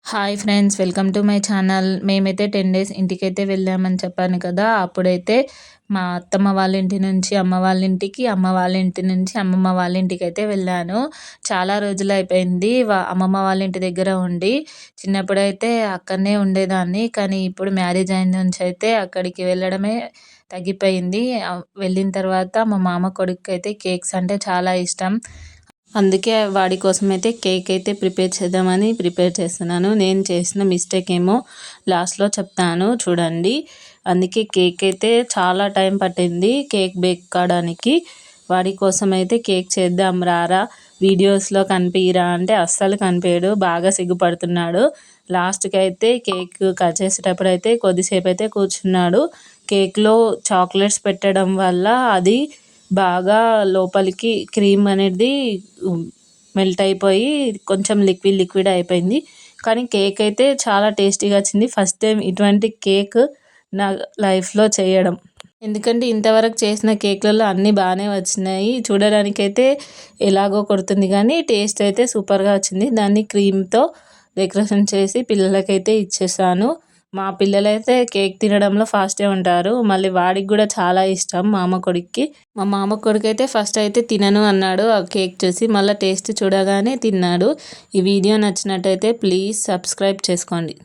Hi friends, welcome to my channel. మేమైతే 10 days ఇంటికైతే వెళ్ళామని చెప్పాను కదా. అప్పుడైతే మా అత్తమ్మ వాళ్ళ ఇంటి నుంచి అమ్మ వాళ్ళ ఇంటికి, అమ్మ వాళ్ళ ఇంటి నుంచి అమ్మమ్మ వాళ్ళ ఇంటికి అయితే వెళ్ళాను. చాలా రోజులు అయిపోయింది అమ్మమ్మ వాళ్ళ ఇంటి దగ్గర ఉండి. చిన్నప్పుడైతే అక్కడనే ఉండేదాన్ని, కానీ ఇప్పుడు మ్యారేజ్ అయిన నుంచి అయితే అక్కడికి వెళ్ళడమే తగ్గిపోయింది. వెళ్ళిన తర్వాత మా మామ కొడుకు అయితే కేక్స్ అంటే చాలా ఇష్టం. అందుకే వాడి కోసం అయితే కేక్ అయితే ప్రిపేర్ చేద్దామని ప్రిపేర్ చేస్తున్నాను. నేను చేసిన మిస్టేక్ ఏమో లాస్ట్లో చెప్తాను చూడండి. అందుకే కేక్ అయితే చాలా టైం పట్టింది కేక్ బేక్ కావడానికి. వాడి కోసం అయితే కేక్ చేద్దాం రారా, వీడియోస్లో కనిపించరా అంటే అస్సలు కనిపించడు, బాగా సిగ్గుపడుతున్నాడు. లాస్ట్కి అయితే కేక్ కట్ చేసేటప్పుడు అయితే కొద్దిసేపు అయితే కూర్చున్నాడు. కేక్లో చాక్లెట్స్ పెట్టడం వల్ల అది బాగా లోపలికి క్రీమ్ అనేది మెల్ట్ అయిపోయి కొంచెం లిక్విడ్ అయిపోయింది. కానీ కేక్ అయితే చాలా టేస్టీగా వచ్చింది. ఫస్ట్ టైం ఇటువంటి కేక్ నా లైఫ్లో చేయడం. ఎందుకంటే ఇంతవరకు చేసిన కేక్లలో అన్నీ బాగానే వచ్చినాయి. చూడడానికైతే ఎలాగో కొడుతుంది, కానీ టేస్ట్ అయితే సూపర్గా వచ్చింది. దాన్ని క్రీమ్తో డెకరేషన్ చేసి పిల్లలకైతే ఇచ్చేసాను. మా పిల్లలైతే కేక్ తినడంలో ఫాస్టే ఉంటారు. మళ్ళీ వాడికి కూడా చాలా ఇష్టం మామ కొడుక్కి. మా మామ కొడుకు అయితే ఫస్ట్ అయితే తినను అన్నాడు. ఆ కేక్ చూసి మళ్ళీ టేస్ట్ చూడగానే తిన్నాడు. ఈ వీడియో నచ్చినట్టయితే ప్లీజ్ సబ్స్క్రైబ్ చేసుకోండి.